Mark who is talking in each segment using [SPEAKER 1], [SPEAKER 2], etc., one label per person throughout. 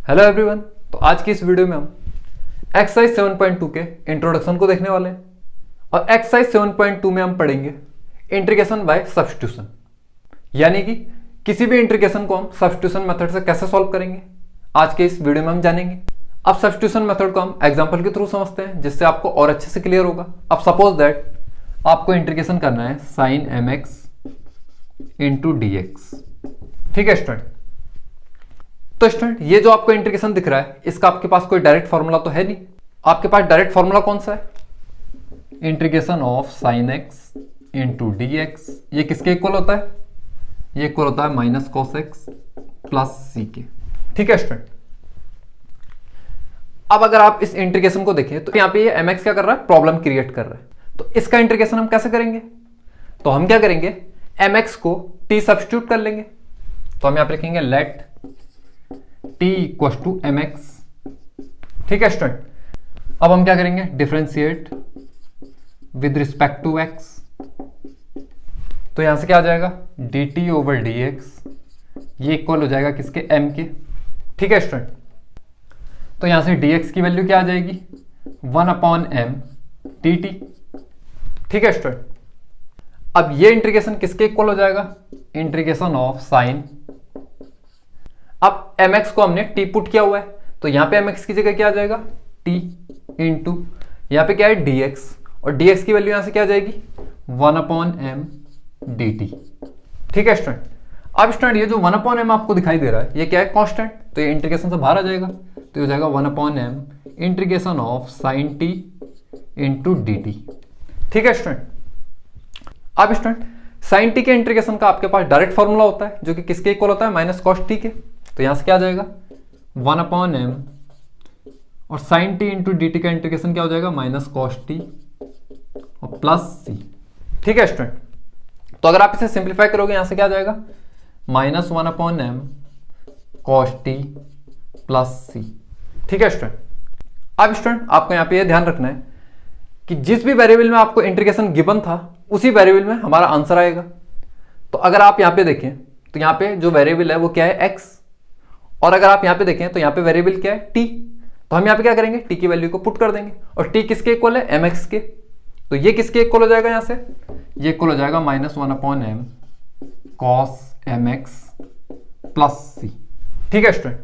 [SPEAKER 1] Hello everyone. तो आज की इस वीडियो में हम एक्सरसाइज 7.2 के इंट्रोडक्शन को देखने वाले हैं और एक्सरसाइज 7.2 में हम पढ़ेंगे इंटीग्रेशन बाय सब्स्टिट्यूशन, यानी कि किसी भी इंटीग्रेशन को हम सब्स्टिट्यूशन मेथड से कैसे सॉल्व करेंगे आज के इस वीडियो में हम जानेंगे। अब सब्स्टिट्यूशन मेथड को हम एग्जांपल के थ्रू समझते हैं जिससे आपको और अच्छे से क्लियर होगा। अब सपोज दैट आपको इंटीग्रेशन करना है sin mx इंटू dx। ठीक है स्टूडेंट, तो स्टूडेंट ये जो आपको इंटीग्रेशन दिख रहा है इसका आपके पास कोई डायरेक्ट फॉर्मूला तो है नहीं। आपके पास डायरेक्ट फॉर्मूला कौन सा है? Integration of sine x into D x. ये किसके इक्वल होता है? ये इक्वल होता है माइनस कॉस एक्स प्लस सी के। ठीक है स्टूडेंट, अब अगर आप इस इंटीग्रेशन को देखें तो यहां पे ये mx क्या कर रहा है? प्रॉब्लम क्रिएट कर रहा है। तो इसका इंटीग्रेशन हम कैसे करेंगे? तो हम क्या करेंगे, mx को t सब्स्टिट्यूट कर लेंगे। तो हम यहां पे लिखेंगे let t equal to mx। ठीक है स्टूडेंट, अब हम क्या करेंगे, differentiate with respect to x। तो यहां से क्या आ जाएगा, dt ओवर dx। ये इक्वल हो जाएगा किसके? m के। ठीक है स्टूडेंट, तो यहां से dx की वैल्यू क्या आ जाएगी? 1/m dt। ठीक है स्टूडेंट, अब ये इंटीग्रेशन किसके इक्वल हो जाएगा? Integration of sign. अब mx को हमने t पुट किया हुआ है तो यहां पे mx की जगह क्या आ जाएगा? t इंटू यहां पे क्या है? dx, और dx की वैल्यू यहां से क्या आ जाएगी? 1/m dt। ठीक है स्टूडेंट, अब स्टूडेंट ये जो 1/m आपको दिखाई दे रहा है ये क्या है? कांस्टेंट। तो ये इंटीग्रेशन से बाहर आ जाएगा तो ये हो जाएगा 1/m integration of sign t into dt। ठीक है स्टूडेंट, अब स्टूडेंट साइन t के इंटीग्रेशन का आपके पास डायरेक्ट फॉर्मूला होता है जो कि किसके इक्वल होता है? माइनस कॉस t के। तो यहां से क्या आ जाएगा? 1/m और साइन t इंटू dt का इंटीग्रेशन क्या हो जाएगा? माइनस कॉस t और प्लस c। ठीक है स्टूडेंट, तो अगर आप इसे सिंप्लीफाई करोगे यहां से क्या आ जाएगा? Minus 1/m cos t plus c। ठीक है स्टूडेंट, अब स्टूडेंट आपको यहां पे ये ध्यान रखना है कि जिस भी वेरिएबल में आपको इंटीग्रेशन गिवन था उसी वेरिएबल में हमारा आंसर आएगा। तो अगर आप यहां पे देखें तो यहां पे जो वेरिएबल है वो क्या है? x। और अगर आप यहां पे देखें तो यहां पे वेरिएबल क्या है? t। तो हम यहां पे क्या करेंगे? t की वैल्यू को पुट कर देंगे और t किसके इक्वल है? mx के। तो ये किसके इक्वल हो जाएगा? यहां से ये इक्वल हो जाएगा minus 1/m cos mx plus c। ठीक है स्टूडेंट,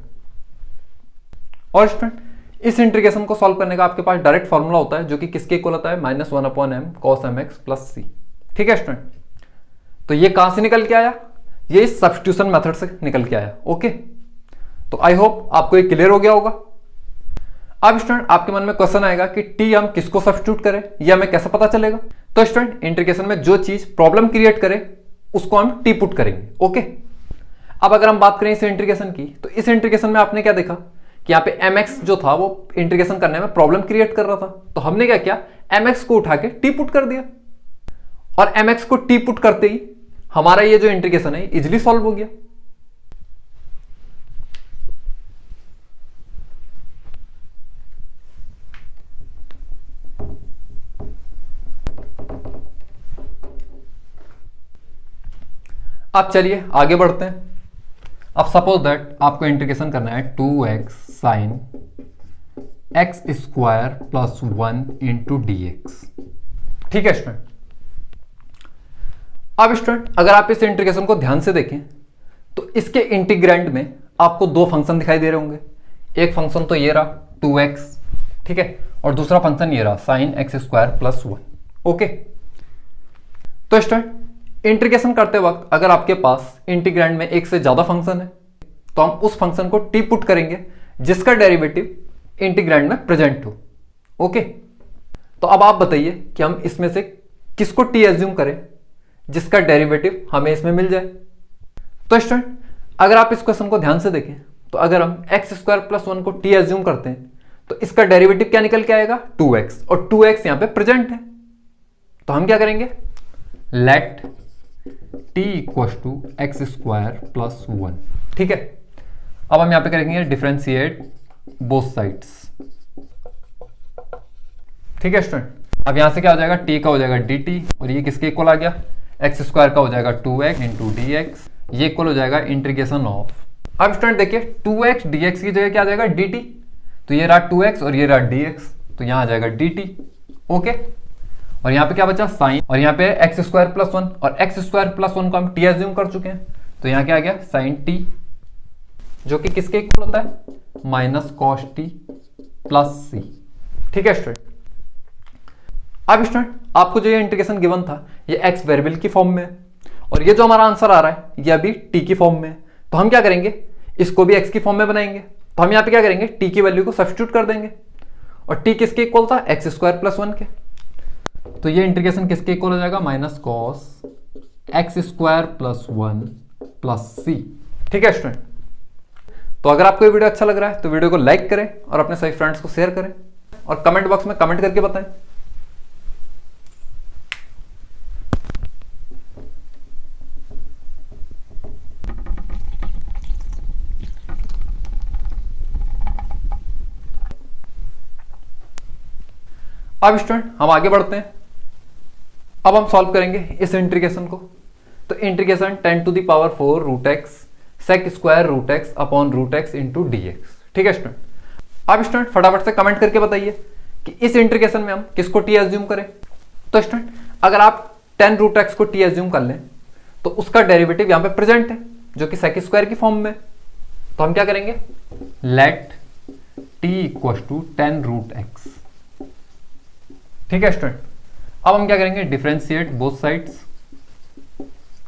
[SPEAKER 1] और स्टूडेंट इस इंटीग्रेशन को सॉल्व करने का आपके पास डायरेक्ट फॉर्मूला होता है जो कि किसके इक्वल होता है? Minus 1/m cos mx plus c। ठीक है स्टूडेंट, तो ये कहां से निकल के आया? ये इस सब्स्टिट्यूशन मेथड से निकल के आया। ओके, तो आई होप आपको ये क्लियर हो गया होगा। अब स्टूडेंट आपके मन में क्वेश्चन आएगा कि t हम किसको सब्स्टिट्यूट करें, ये हमें कैसे पता चलेगा? तो स्टूडेंट इंटीग्रेशन में जो चीज प्रॉब्लम क्रिएट करे उसको हम t पुट करेंगे। ओके, अब अगर हम बात करें इस इंटीग्रेशन की तो इस इंटीग्रेशन में आपने क्या देखा कि यहाँ पे mx जो था वो इंटीग्रेशन करने में प्रॉब्लम क्रिएट कर रहा था। तो हमने क्या किया, mx को उठा के t पुट कर दिया और mx को t पुट करते ही हमारा ये जो इंटीग्रेशन है इजिली सॉल्व हो गया। अब चलिए आगे बढ़ते हैं। अब सपोज दैट आपको इंटीग्रेशन करना है 2x sine x square plus 1 into dx। ठीक है स्टूडेंट, अब स्टूडेंट अगर आप इस इंटीग्रेशन को ध्यान से देखें तो इसके इंटीग्रैंड में आपको दो फंक्शन दिखाई दे रहे होंगे। एक फंक्शन तो ये रहा 2x, ठीक है, और दूसरा फंक्शन ये रहा sine x square plus 1। Okay, तो स्टूडेंट इंटीग्रेशन करते वक्त अगर आपके पास इंटीग्रैंड में एक से ज्यादा फंक्शन है तो हम उस फंक्शन को t पुट करेंगे जिसका डेरिवेटिव इंटीग्रैंड में प्रेजेंट हो। ओके, तो अब आप बताइए कि हम इसमें से किसको t एज्यूम करें जिसका डेरिवेटिव हमें इसमें मिल जाए। तो स्टूडेंट अगर आप इस क्वेश्चन को ध्यान से देखें तो अगर हम x स्क्वायर प्लस 1 को t एज्यूम करते हैं तो इसका डेरिवेटिव क्या निकल के आएगा? 2x, और 2x यहां पे प्रेजेंट है। तो हम क्या करेंगे, let t equal to X square plus 1। ठीक है, अब हम यहां पे करेंगे डिफरेंशिएट बोथ साइड्स। ठीक है स्टूडेंट, अब यहां से क्या हो जाएगा? t का हो जाएगा dt और ये किसके इक्वल आ गया? एक्स स्क्वायर का हो जाएगा 2x इंटू डी एक्स। ये इक्वल हो जाएगा इंटीग्रेशन ऑफ अब स्टूडेंट देखिए 2x dx की जगह क्या आ जाएगा dt, तो ये रहा 2x और ये रहा dx, तो यहां आ जाएगा dt। ओके, और यहाँ पे क्या बचा साइन, और यहाँ पे एक्स स्क्वायर प्लस वन, और एक्स स्क्वायर प्लस वन को हम टी एज्यूम कर चुके हैं, तो यहाँ क्या आ गया साइन टी, जो कि किसके इक्वल होता है माइनस कॉस टी प्लस सी। ठीक है स्टूडेंट। अब स्टूडेंट आपको जो ये इंटीग्रेशन गिवन था ये एक्स वेरिएबल की फॉर्म में है, और ये जो हमारा आंसर आ रहा है ये अभी टी की फॉर्म में है, तो हम क्या करेंगे इसको भी एक्स की फॉर्म में बनाएंगे। तो हम यहाँ पे क्या करेंगे टी की वैल्यू को सब्स्टिट्यूट कर देंगे, और टी किसके इक्वल था एक्स स्क्वायर प्लस वन के, तो ये इंटीग्रेशन किसके इक्वल हो जाएगा minus cos x square plus one plus सी। ठीक है स्टूडेंट। तो अगर आपको ये वीडियो अच्छा लग रहा है तो वीडियो को लाइक करें और अपने सभी फ्रेंड्स को शेयर करें, और कमेंट बॉक्स में कमेंट करके बताएं। अब स्टूडेंट हम आगे बढ़ते हैं। अब हम सॉल्व करेंगे इस इंटीग्रेशन को। तो integration 10 to the power 4 root X sec square root X upon root X into D X. ठीक है स्टूडेंट। अब स्टूडेंट फटाफट से कमेंट करके बताइए कि इस इंटीग्रेशन में हम किसको टी एज्यूम करें। तो स्टूडेंट अगर आप 10 रूट एक्स को टी एज्यूम कर लें तो उसका डेरिवेटिव यहां पे प्रेजेंट है जो कि सेक स्क्वायर की फॉर्म में। तो हम क्या करेंगे let T equal to 10 root X. ठीक है स्टूडेंट। अब हम क्या करेंगे differentiate both sides,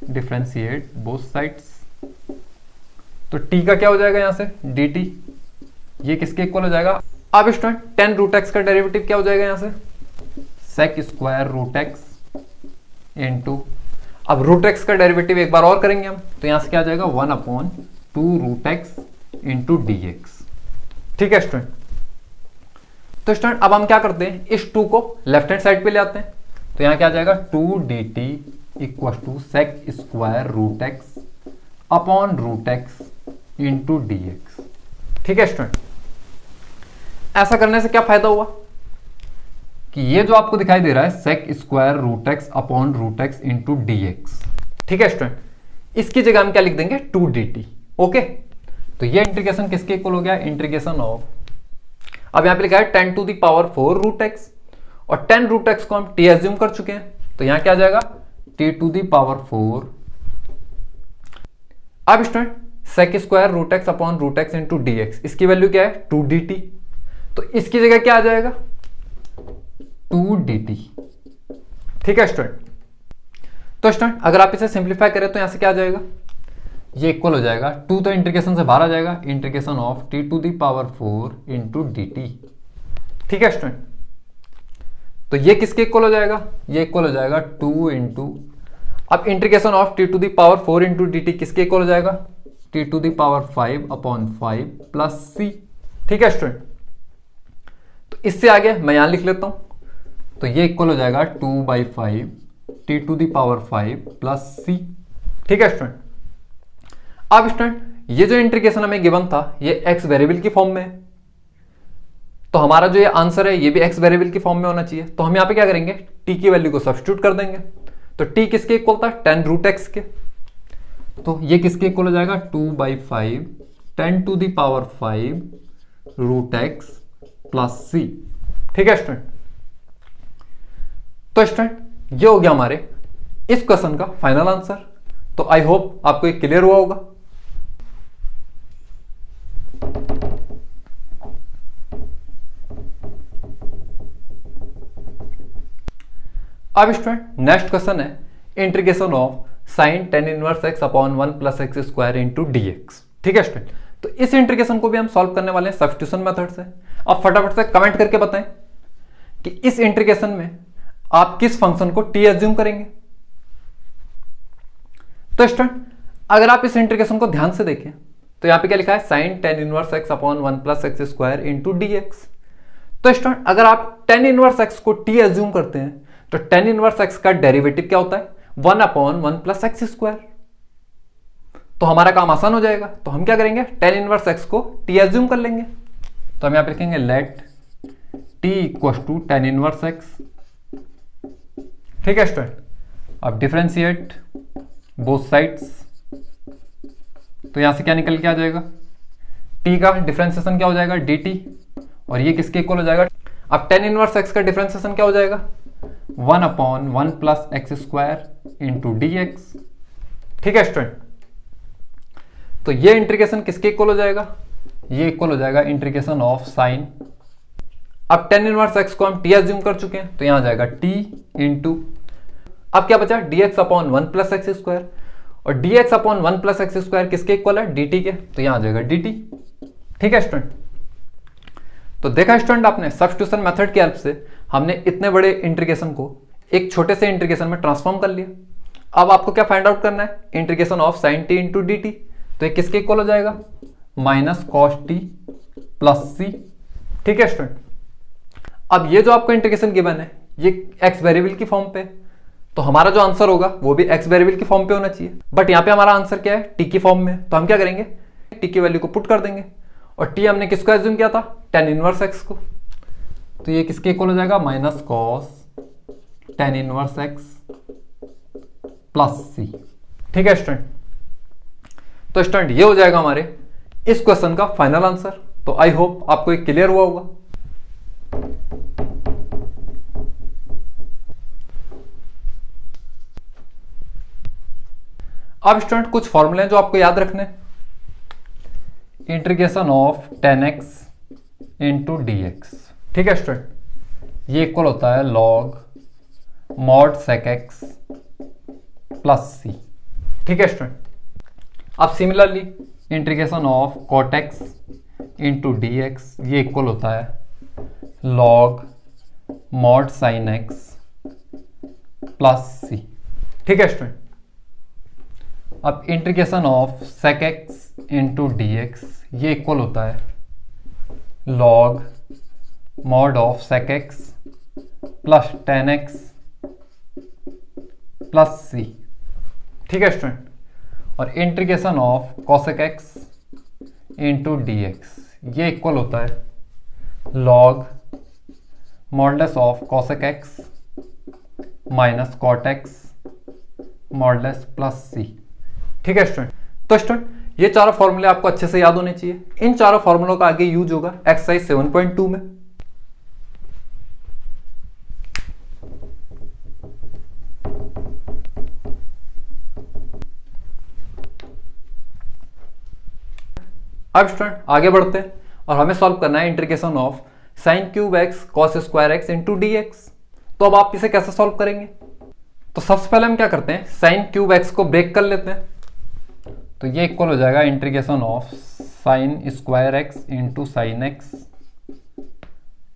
[SPEAKER 1] differentiate both sides. तो t का क्या हो जाएगा यहां से dt, ये किसके इक्वल हो जाएगा। अब स्टूडेंट 10 रूट एक्स का डेरिवेटिव क्या हो जाएगा यहां से sec square root X into, अब रूट एक्स का डेरिवेटिव एक बार और करेंगे हम, तो यहां से क्या आ जाएगा 1 upon 2 root X into D X. ठीक है स्टूडेंट। तो स्टूडेंट अब हम क्या करते हैं इस 2 को लेफ्ट हैंड साइड पे ले आते हैं, तो यहां क्या आ जाएगा 2 dt equal to sec square root X upon root X into D X. ठीक है स्टूडेंट। ऐसा करने से क्या फायदा हुआ कि ये जो आपको दिखाई दे रहा है sec square root X upon root X into D X. ठीक है स्टूडेंट। इसकी जगह हम क्या लिख देंगे 2 dt। ओके, तो ये इंटीग्रेशन किसके इक्वल हो गया इंटीग्रेशन ऑफ, अब यहां पे लिखा है 10 to the power 4 root X, और 10 रूट एक्स को हम टी एज्यूम कर चुके हैं, तो यहां क्या आ जाएगा टी टू द पावर 4। अब student sec square root X upon root X into D X, इसकी वैल्यू क्या है 2 dt, तो इसकी जगह क्या आ जाएगा 2 dt। ठीक है स्टूडेंट। तो स्टूडेंट अगर आप इसे सिंप्लीफाई करें तो यहां से क्या आ जाएगा ये इक्वल हो जाएगा 2 तो इंटीग्रेशन से बाहर आ जाएगा, integration of T to the power 4 into D T. ठीक है स्टूडेंट। तो ये किसके इक्वल हो जाएगा ये इक्वल हो जाएगा 2 इंटू, अब integration of T to the power 4 into D T किसके इक्वल हो जाएगा T to the power 5 upon 5 plus सी। ठीक है स्टूडेंट। तो इससे आगे मैं यहां लिख लेता हूं, तो ये इक्वल हो जाएगा 2/5 t to the power 5 plus सी। ठीक है स्टूडेंट। अब स्टूडेंट ये जो इंटीग्रेशन हमें गिवन था ये एक्स वेरिएबल की फॉर्म में है, तो हमारा जो ये आंसर है ये भी एक्स वेरिएबल की फॉर्म में होना चाहिए। तो हम यहां पे क्या करेंगे टी की वैल्यू को सब्स्टिट्यूट कर देंगे, तो टी किसके इक्वल था 10 रूट एक्स के, तो ये किसके इक्वल हो जाएगा 2/5 10 to the power 5 root x plus सी। ठीक है स्टूडेंट। तो स्टूडेंट ये हो गया हमारे इस क्वेश्चन का फाइनल आंसर। तो आई होप आपको ये क्लियर हुआ होगा। अब स्टूडेंट नेक्स्ट क्वेश्चन है integration of sign 10 inverse X upon 1 plus X square into D X. ठीक है स्टूडेंट। तो इस इंटीग्रेशन को भी हम सॉल्व करने वाले हैं सब्स्टिट्यूशन मेथड से। अब फटाफट से कमेंट करके बताएं कि इस इंटीग्रेशन में आप किस फंक्शन को टी एज्यूम करेंगे। तो स्टूडेंट अगर आप इस इंटीग्रेशन को ध्यान से देखें तो यहां पे क्या लिखा है sine 10 inverse X upon 1 plus X square into D X. तो स्टूडेंट अगर आप 10 इनवर्स एक्स को टी एज्यूम करते हैं तो 10 इनवर्स एक्स का डेरिवेटिव क्या होता है 1 अपॉन 1 प्लस एक्स स्क्वायर। तो हमारा काम आसान हो जाएगा। तो हम क्या करेंगे 10 इनवर्स एक्स को टी एज्यूम कर लेंगे, तो हम यहां पे लिखेंगे let T equal to 10 inverse X. ठीक है स्टूडेंट। अब डिफरेंशिएट बोथ साइड्स, तो यहाँ से क्या निकल के आ जाएगा, t का डिफरेंशिएशन क्या हो जाएगा dt, और ये किसके इक्वल हो जाएगा, अब tan इनवर्स x का डिफरेंशिएशन क्या हो जाएगा 1/1 plus X square into D X. ठीक है स्टूडेंट, तो ये इंटीग्रेशन किसके इक्वल हो जाएगा, ये इक्वल हो जाएगा इंटीग्रेशन ऑफ साइन, अब tan इनवर्स x को हम t एज्यूम कर चुके हैं तो यहां आ जाएगा t इंटू, अब क्या बचा dx/1 प्लस एक्स स्क्वायर, और dx/1 प्लस एक्स स्क्वायर किसके इक्वल है dt के, तो यहां आ जाएगा dt। ठीक है स्टूडेंट, तो देखा स्टूडेंट आपने सब्स्टिट्यूशन मेथड की हेल्प से हमने इतने बड़े इंटीग्रेशन को एक छोटे से इंटीग्रेशन में ट्रांसफॉर्म कर लिया। अब आपको क्या फाइंड आउट करना है, integration of sine t into D T, तो ये किसके इक्वल हो जाएगा माइनस कॉस टी प्लस सी। ठीक है स्टूडेंट, अब ये जो आपको इंटीग्रेशन गिवन है ये एक्स वेरिएबल की फॉर्म पे, तो हमारा जो आंसर होगा वो भी एक्स वेरिएबल की फॉर्म पे होना चाहिए, बट यहाँ पे हमारा आंसर क्या है टी की फॉर्म में, तो हम क्या करेंगे टी की वैल्यू को पुट कर देंगे, और टी हमने किसको एज्यूम किया था tan इनवर्स एक्स को, तो ये किसके इक्वल हो जाएगा minus cos tan inverse x plus सी। ठीक है स्टूडेंट, तो स्टूडेंट ये हो जाएगा हमारे इस क्वेश्चन का फाइनल आंसर। तो आई होप आपको ये क्लियर हुआ होगा। अब स्टूडेंट कुछ फॉर्मूले हैं जो आपको याद रखने, integration of tan x into D X. ठीक है स्टूडेंट, ये इक्वल होता है log mod sec X plus सी। ठीक है स्टूडेंट, अब similarly integration of cot X into D x, ये इक्वल होता है log mod sine x plus सी। ठीक है स्टूडेंट, अब integration of sec X into D x, ये इक्वल होता है log mod of sec X plus tan X plus सी। ठीक है स्टूडेंट, और integration of cosec x into D x, ये इक्वल होता है log modulus of cosec x minus cot x modulus plus सी। ठीक है स्टूडेंट, तो स्टूडेंट ये चारों फॉर्मूले आपको अच्छे से याद होने चाहिए। इन चारों फॉर्मूलों का आगे यूज होगा एक्सरसाइज 7.2 में। अब स्टूडेंट आगे बढ़ते हैं और हमें सॉल्व करना है integration of sine cube x cos square x into D X. तो अब आप इसे कैसे सॉल्व करेंगे, तो सबसे पहले हम क्या करते हैं साइन क्यूब एक्स को ब्रेक कर लेते हैं, तो ये इक्वल हो जाएगा integration of sine square x into sine x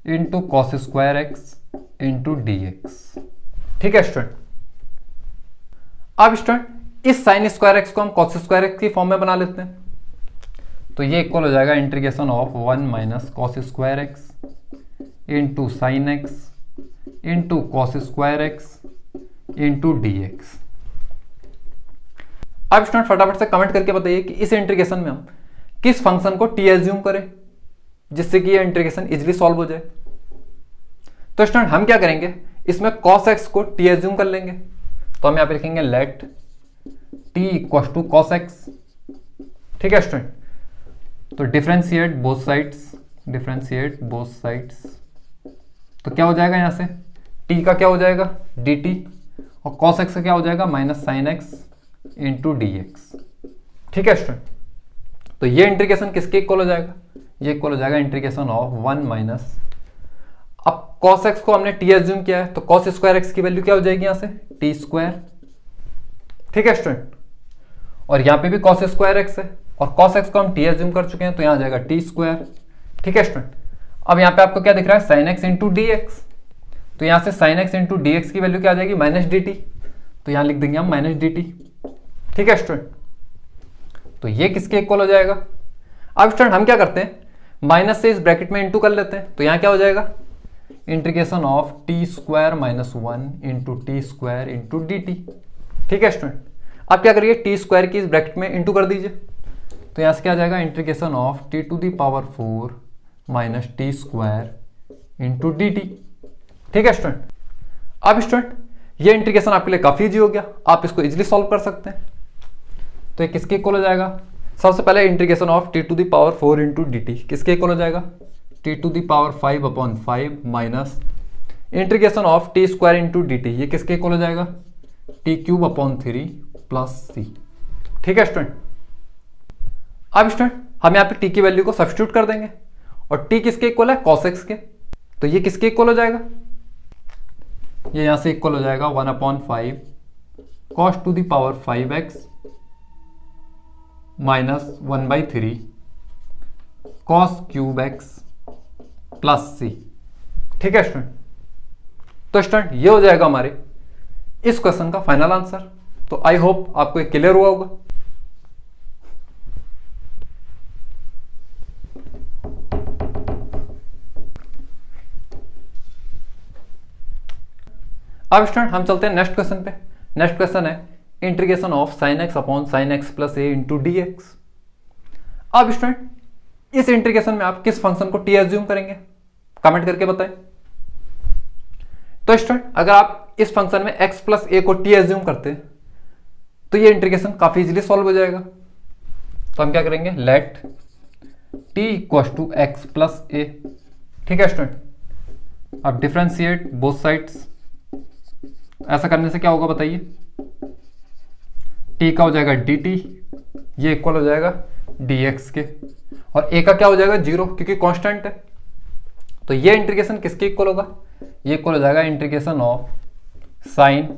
[SPEAKER 1] into cos square x into D X. ठीक है स्टूडेंट, अब स्टूडेंट इस साइन स्क्वायर एक्स को हम कॉस स्क्वायर एक्स की फॉर्म में बना लेते हैं, तो ये इक्वल हो जाएगा integration of 1 minus cos square x into sine x into cos square x into D x. अब स्टूडेंट फटाफट से कमेंट करके बताइए कि इस इंटीग्रेशन में हम किस फंक्शन को टी एज्यूम करें जिससे कि ये इंटीग्रेशन इजीली सॉल्व हो जाए। तो स्टूडेंट हम क्या करेंगे, इसमें cos x को टी एज्यूम कर लेंगे, तो हम यहां पे लिखेंगे let t equal to cos x। ठीक है स्टूडेंट, तो differentiate both sides, differentiate both sides, तो क्या हो जाएगा यहां से t का क्या हो जाएगा dt, और cos x का क्या हो जाएगा minus sine x into D X. ठीक है स्टूडेंट, तो ये इंटीग्रेशन किसके इक्वल हो जाएगा, ये इक्वल हो जाएगा इंटीग्रेशन ऑफ 1 माइनस, अब cos x को हमने t एज्यूम किया है तो cos स्क्वायर x की वैल्यू क्या हो जाएगी यहां से t स्क्वायर। ठीक है स्टूडेंट, और यहां पे भी cos स्क्वायर x है और cos x को हम t एज्यूम कर चुके हैं तो यहां आ जाएगा t स्क्वायर। ठीक है स्टूडेंट, अब यहां पे आपको क्या दिख रहा है sine x into D X, तो यहां से sine x into D X की वैल्यू क्या आ जाएगी माइनस डी टी, तो यहां लिख देंगे हम माइनस डी टी। ठीक है स्टूडेंट, तो ये किसके इक्वल हो जाएगा। अब स्टूडेंट हम क्या करते हैं माइनस से इस ब्रैकेट में इंटू कर लेते हैं, तो यहां क्या हो जाएगा integration of t square minus 1 into T square into D T. ठीक है स्टूडेंट, अब क्या करिए टी स्क्वायर की इस ब्रैकेट में इंटू कर दीजिए, तो यहां से क्या आ जाएगा integration of T to the power 4 minus T square into D T. ठीक है स्टूडेंट, अब स्टूडेंट ये इंटीग्रेशन आपके लिए काफी इजी हो गया, आप इसको इजीली सॉल्व कर सकते हैं। तो ये किसके इक्वल हो जाएगा सबसे पहले integration of T to the power 4 into D T किसके इक्वल हो जाएगा, T to the power 5 upon 5 minus integration of t square into D t, ये किसके इक्वल हो जाएगा, टी क्यूब अपॉन 3 प्लस सी। ठीक है स्टूडेंट। अब स्टूडेंट हम यहाँ पे टी की वैल्यू को सब्स्टिट्यूट कर देंगे और टी किसके इक्वल है, कॉस एक्स के, तो ये किसके इक्वल हो जाएगा, ये यहां से इक्वल हो जाएगा 1/5 cos to the power 5x minus 1/3 cos cube x plus सी। ठीक है स्टूडेंट। तो स्टूडेंट ये हो जाएगा हमारे इस क्वेश्चन का फाइनल आंसर। तो आई होप आपको ये क्लियर हुआ होगा। अब स्टूडेंट हम चलते हैं नेक्स्ट क्वेश्चन पे। नेक्स्ट क्वेश्चन है integration of sine x upon sine x plus a into D x. अब स्टूडेंट इस इंटीग्रेशन में आप किस फंक्शन को टी एज्यूम करेंगे, कमेंट करके बताएं। तो स्टूडेंट अगर आप इस फंक्शन में x प्लस ए को टी एज्यूम करते हैं तो ये इंटीग्रेशन काफी इजीली सॉल्व हो जाएगा। तो हम क्या करेंगे, let t equals to x plus a. ठीक है स्टूडेंट। अब डिफरेंशिएट बोथ साइड्स। ऐसा करने से क्या होगा बताइए, t का हो जाएगा dt, ये इक्वल हो जाएगा dx के, और a का क्या हो जाएगा 0 क्योंकि कांस्टेंट है। तो ये इंटीग्रेशन किसके इक्वल होगा, ये इक्वल हो जाएगा इंटीग्रेशन ऑफ साइन,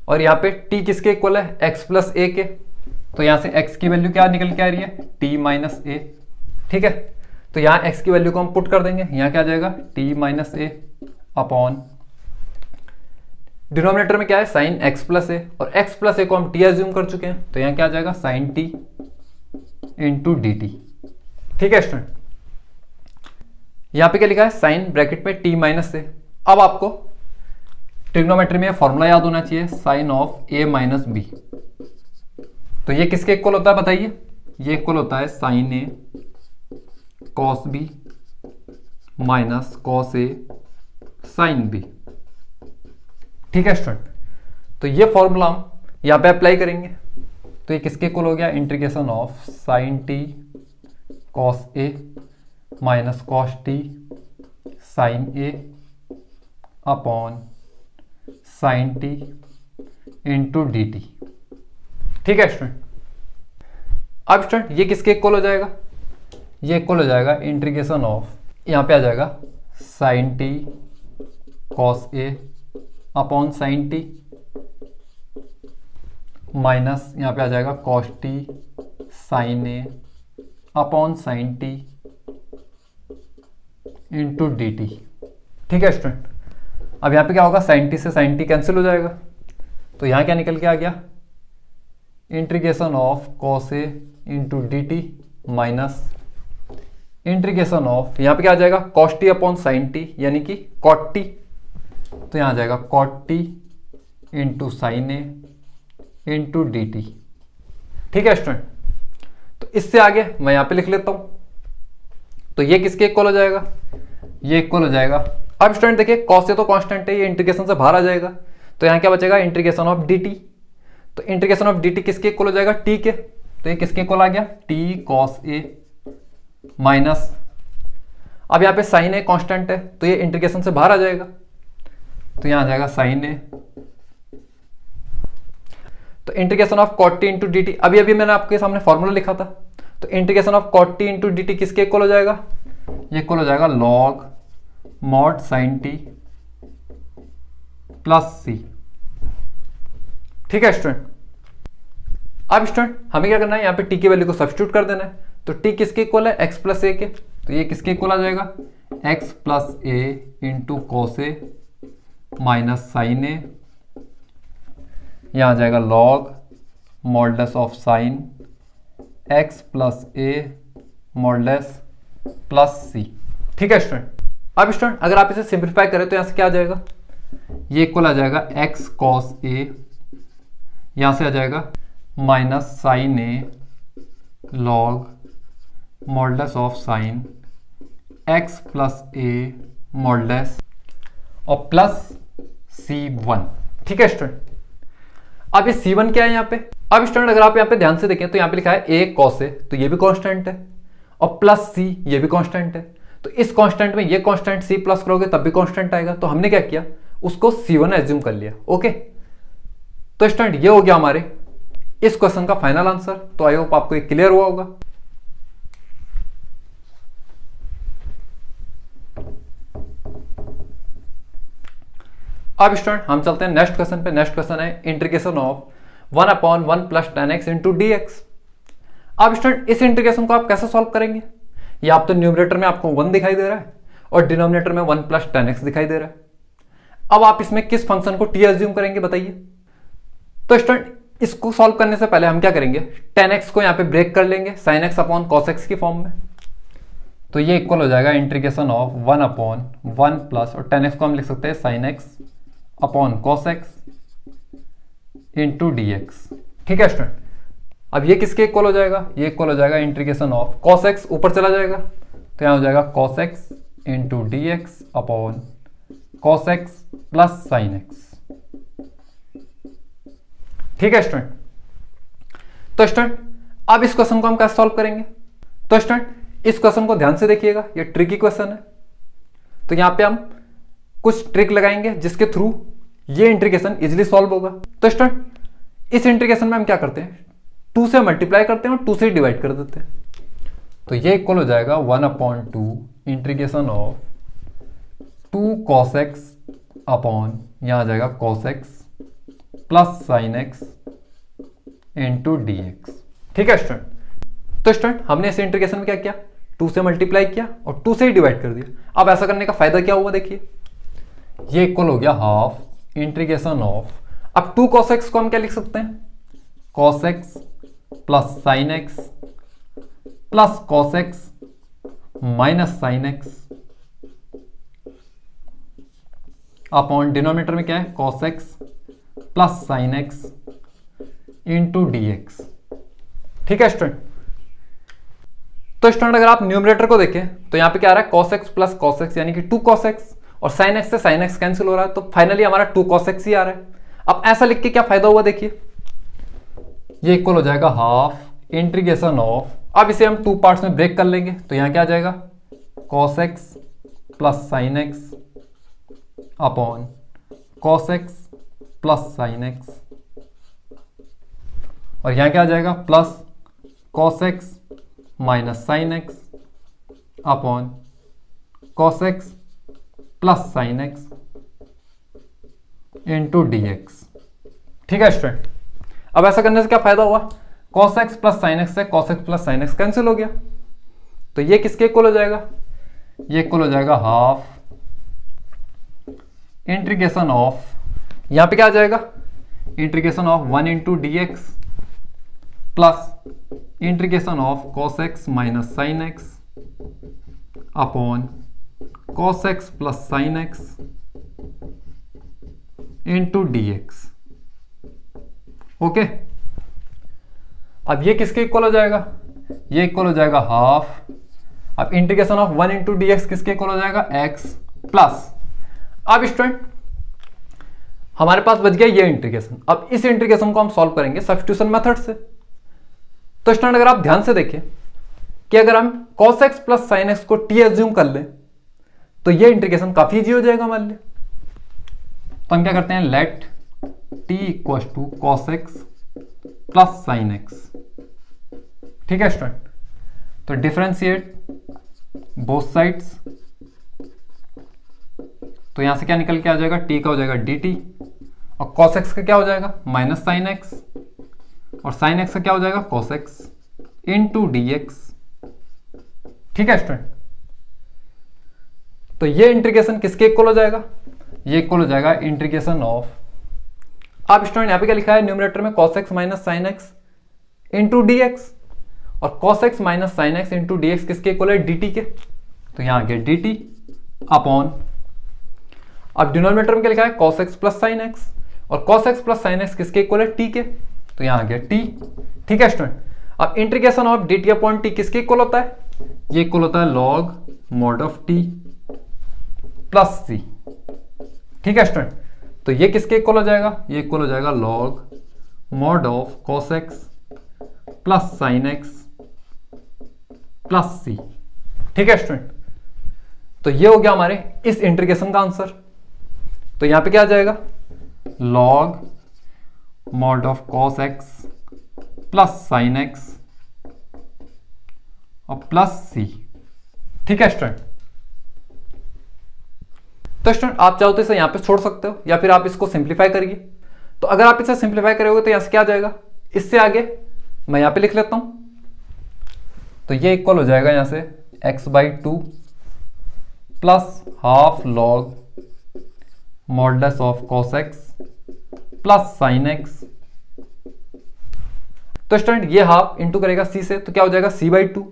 [SPEAKER 1] और यहाँ पे t किसके इक्वल है, x प्लस ए के, तो यहाँ से x की वैल्यू क्या निकल के आ रही है, t माइनस ए। ठीक है। तो यहाँ x की वैल्यू को हम पुट कर देंगे, यहाँ क्या आ जाएगा t माइनस ए अपॉन डिनोमिनेटर में क्या है साइन x प्लस ए, और x प्लस ए को हम t एज्यूम कर चुके हैं, तो यहाँ क्या आ जाएगा sine t into D T. ठीक है स्टूडेंट। यहाँ पे क्या लिखा है साइन ब्रैकेट में t माइनस ए। अब आपको ट्रिग्नोमेट्री में फॉर्मूला याद होना चाहिए sine of a minus b. तो ये किसके इक्वल होता है बताइए, ये इक्वल होता है sign A cos B minus cos A sine B. ठीक है स्टूडेंट। तो ये फॉर्मूला हम यहाँ पे अप्लाई करेंगे, तो ये किसके इक्वल हो गया, integration of sine t cos a minus cos t sine a upon sine t into D T. ठीक है स्टूडेंट। अब स्टूडेंट ये किसके इक्वल हो जाएगा, ये इक्वल हो जाएगा इंटीग्रेशन ऑफ, यहाँ पे आ जाएगा sine t cos a upon sine t minus यहाँ पे आ जाएगा cos t sine a upon sine t into D T. ठीक है स्टूडेंट। अब यहाँ पे क्या होगा, साइन टी से साइन टी कैंसिल हो जाएगा, तो यहाँ क्या निकल के आ गया, integration of cos a into D t minus integration of, यहाँ पे क्या आ जाएगा cos t upon sine t यानी कि कॉट टी, तो यहाँ आ जाएगा कॉट टी इंटू साइन ए इंटू डी टी। ठीक है स्टूडेंट। तो इससे आगे मैं यहाँ पे लिख लेता हूँ, तो ये किसके इक्वल हो जाएगा, ये इक्वल हो जाएगा। अब स्टूडेंट देखिए कॉस ए तो कांस्टेंट है, ये इंटीग्रेशन से बाहर आ जाएगा, तो यहाँ क्या बचेगा इंटीग्रेशन ऑफ डी टी। तो इंटीग्रेशन ऑफ डी टी किसके इक्वल हो जाएगा, टी के, तो ये किसके इक्वल आ गया, टी कॉस ए माइनस, अब यहाँ पे साइन ए कांस्टेंट है तो ये इंटीग्रेशन से बाहर आ जाएगा, तो यहाँ आ जाएगा साइन ए, तो integration of cot t into D t. अभी अभी मैंने आपके सामने फॉर्मूला लिखा था, तो integration of cot t into D T किसके इक्वल हो जाएगा, ये इक्वल हो जाएगा log mod sine t plus सी। ठीक है स्टूडेंट। अब स्टूडेंट हमें क्या करना है, यहाँ पे टी की वैल्यू को सब्स्टिट्यूट कर देना है, तो टी किसके इक्वल है, एक्स प्लस ए के, तो ये किसके इक्वल आ जाएगा, x plus a into cos a minus sine a, यहाँ आ जाएगा log modulus of sine x plus a modulus plus सी। ठीक है स्टूडेंट। अब स्टूडेंट अगर आप इसे सिंप्लीफाई करें तो यहाँ से क्या आ जाएगा, ये इक्वल आ जाएगा एक्स कॉस ए, यहाँ से आ जाएगा minus sine a log modulus of sine x plus a modulus और प्लस C1। ठीक है स्टूडेंट। अब ये C1 क्या है यहाँ पे? अब स्टूडेंट अगर आप यहाँ पे ध्यान से देखें तो यहाँ पे लिखा है A cos A, तो ये भी कांस्टेंट है, और प्लस C ये भी कांस्टेंट है। तो इस कांस्टेंट में ये कांस्टेंट C प्लस करोगे तब भी कांस्टेंट आएगा, तो हमने क्या किया, उसको C1 एज्यूम कर लिया। ओके, तो स्टूडेंट ये हो गया हमारे इस क्वेश्चन का फाइनल आंसर। तो आई होप आपको ये क्लियर हुआ होगा। अब स्टूडेंट हम चलते हैं नेक्स्ट क्वेश्चन पे। नेक्स्ट क्वेश्चन है integration of 1/1 plus 10x into dx। अब स्टूडेंट इस इंटीग्रेशन को आप कैसे सॉल्व करेंगे? ये आप तो न्यूमरेटर में आपको 1 दिखाई दे रहा है और डिनोमिनेटर में 1 प्लस 10x दिखाई दे रहा है। अब आप इसमें किस फंक्शन को t एज्यूम करेंगे बताइए? तो स्टूडेंट इसको सॉल्व करने से पहले हम क्या करेंगे, 10x को यहाँ पे ब्रेक कर लेंगे sin x upon cos x की फॉर्म में। तो ये इक्वल हो जाएगा इंटीग्रेशन ऑफ 1/1 प्लस, और 10x को हम लिख सकते हैं sin x upon cos x into dx। ठीक है स्टूडेंट, अब ये किसके इक्वल हो जाएगा? ये इक्वल हो जाएगा इंटीग्रेशन ऑफ cos x, ऊपर चला जाएगा तो यहाँ हो जाएगा cos x into dx upon cos x plus sin x। ठीक है स्टूडेंट, तो स्टूडेंट अब इस क्वेश्चन को हम कैसे सॉल्व करेंगे? तो स्टूडेंट इस क्वेश्चन को ध्यान से देखिएगा, ये ट्रिकी क्वेश्चन है। तो यहां पे हम कुछ ट्रिक लगाएंगे जिसके थ्रू ये इंटीग्रेशन इजीली सॉल्व होगा। तो स्टूडेंट इस इंटीग्रेशन में हम क्या करते हैं, 2 से मल्टीप्लाई करते हैं और 2 से डिवाइड कर देते हैं। तो ये इक्वल हो जाएगा 1/2 integration of 2 cos x upon यहां आ जाएगा cos x plus sin x into dx। ठीक है स्टूडेंट, तो स्टूडेंट हमने इस इंटीग्रेशन में क्या किया, 2 से मल्टीप्लाई किया और 2 से ही डिवाइड कर दिया। अब ऐसा करने का फायदा क्या हुआ, देखिए ये इक्वल हो गया हाफ इंटीग्रेशन ऑफ, अब 2 cos x को हम क्या लिख सकते हैं, cos x plus sin x plus cos x minus sin x upon denominator में क्या है cos x plus sin x into dx। ठीक है स्टूडेंट, तो स्टूडेंट अगर आप न्यूमरेटर को देखें तो यहां पे क्या आ रहा है cos x plus cos x यानी कि 2 cos x, और sin x से sin x कैंसिल हो रहा है, तो फाइनली हमारा 2 cos x ही आ रहा है। अब ऐसा लिख के क्या फायदा हुआ, देखिए ये इक्वल हो जाएगा हाफ इंटीग्रेशन ऑफ, अब इसे हम 2 पार्ट्स में ब्रेक कर लेंगे तो यहां क्या आ जाएगा cos x plus sin x upon cos x plus sin x, और यहां क्या आ जाएगा plus cos x minus sin x upon cos x plus sin x into dx। ठीक है स्टूडेंट, अब ऐसा करने से क्या फायदा हुआ, cos x plus sin x से cos x plus sin x cancel हो गया, तो ये किसके इक्वल हो जाएगा, ये इक्वल हो जाएगा हाफ इंटीग्रेशन ऑफ, यहां पे क्या आ जाएगा integration of 1 into dx plus integration of cos x minus sin x upon cos x plus sin x into dx। Okay, अब ये किसके इक्वल हो जाएगा, ये इक्वल हो जाएगा हाफ, अब इंटीग्रेशन ऑफ 1 इंटू dx किसके इक्वल हो जाएगा x प्लस, अब स्टूडेंट हमारे पास बच गया ये इंटीग्रेशन। अब इस इंटीग्रेशन को हम सॉल्व करेंगे सब्स्टिट्यूशन मेथड से। तो स्टूडेंट अगर आप ध्यान से देखें कि अगर हम cos x plus sin x को t एज्यूम कर लें तो ये इंटीग्रेशन काफी इजी हो जाएगा हमारे लिए। तो हम क्या करते हैं, let t equal to cos x plus sin x। ठीक है स्टूडेंट, तो डिफरेंशिएट बोथ साइड्स, तो यहां से क्या निकल के आ जाएगा, t का हो जाएगा dt, और cos x का क्या हो जाएगा माइनस sin x, और sin x का क्या हो जाएगा cos x इंटू dx। ठीक है स्टूडेंट, तो ये इंटीग्रेशन किसके इक्वल हो जाएगा, ये इक्वल हो जाएगा इंटीग्रेशन ऑफ, अब स्टूडेंट यहां पे क्या लिखा है न्यूमरेटर में cos x minus sin x into dx, और cos x minus sin x into dx किसके इक्वल है, dt के, तो यहां आ गया dt अपॉन, अब डिनोमिनेटर में क्या लिखा है cos x plus sin x, और cos x plus sin x किसके इक्वल है, t के, तो यहां आ गया t। ठीक है स्टूडेंट, अब integration of dt upon t किसके इक्वल होता है, ये इक्वल होता है log mod of t plus c। ठीक है स्टूडेंट, तो ये किसके इक्वल हो जाएगा, ये इक्वल हो जाएगा log mod of cos x plus sine x plus सी। ठीक है स्टूडेंट, तो ये हो गया हमारे इस इंटीग्रेशन का आंसर। तो यहां पे क्या आ जाएगा, log mod of cos x plus sine x और प्लस सी। ठीक है स्टूडेंट, तो स्टूडेंट आप चाहो तो इसे यहां पे छोड़ सकते हो या फिर आप इसको सिंप्लीफाई करिए। तो अगर आप इसे सिंप्लीफाई करोगे तो यहां से क्या आ जाएगा, इससे आगे मैं यहां पे लिख लेता हूं, तो ये इक्वल हो जाएगा यहां से x/2 plus half log modulus of cos x plus sine x. तो स्टूडेंट ये हाफ इंटू करेगा c से, तो क्या हो जाएगा c/2,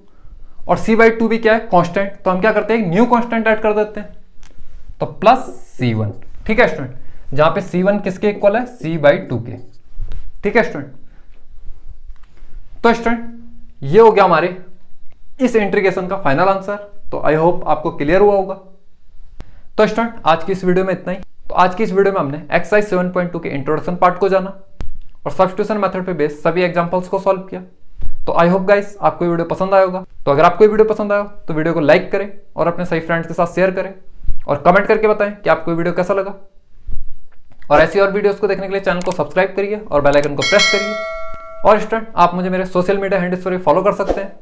[SPEAKER 1] और c/2 भी क्या है, कांस्टेंट, तो हम क्या करते हैं न्यू कांस्टेंट ऐड कर देते हैं, तो प्लस c1। ठीक है स्टूडेंट, जहां पे c1 किसके इक्वल है, c/2 के। ठीक है स्टूडेंट, तो स्टूडेंट ये हो गया हमारे इस इंटीग्रेशन का फाइनल आंसर। तो आई होप आपको क्लियर हुआ होगा। तो स्टूडेंट आज की इस वीडियो में इतना ही। तो आज की इस वीडियो में हमने एक्सरसाइज 7.2 के इंट्रोडक्शन पार्ट को जाना और सब्स्टिट्यूशन मेथड पे बेस्ड सभी एग्जांपल्स को सॉल्व किया। तो आई होप गाइस आपको ये वीडियो पसंद आया होगा। तो अगर आपको ये वीडियो पसंद आया तो वीडियो को लाइक करें और अपने सही फ्रेंड्स के साथ शेयर करें और कमेंट करके बताएं कि आपको ये वीडियो कैसा लगा। और ऐसी और वीडियोस को देखने के लिए चैनल को सब्सक्राइब करिए और बेल आइकन को प्रेस करिए। और स्टूडेंट आप मुझे मेरे सोशल मीडिया हैंडल्स पर फॉलो कर सकते हैं।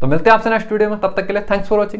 [SPEAKER 1] तो मिलते हैं आपसे नेक्स्ट वीडियो में, तब तक के लिए थैंक्स फॉर वॉचिंग।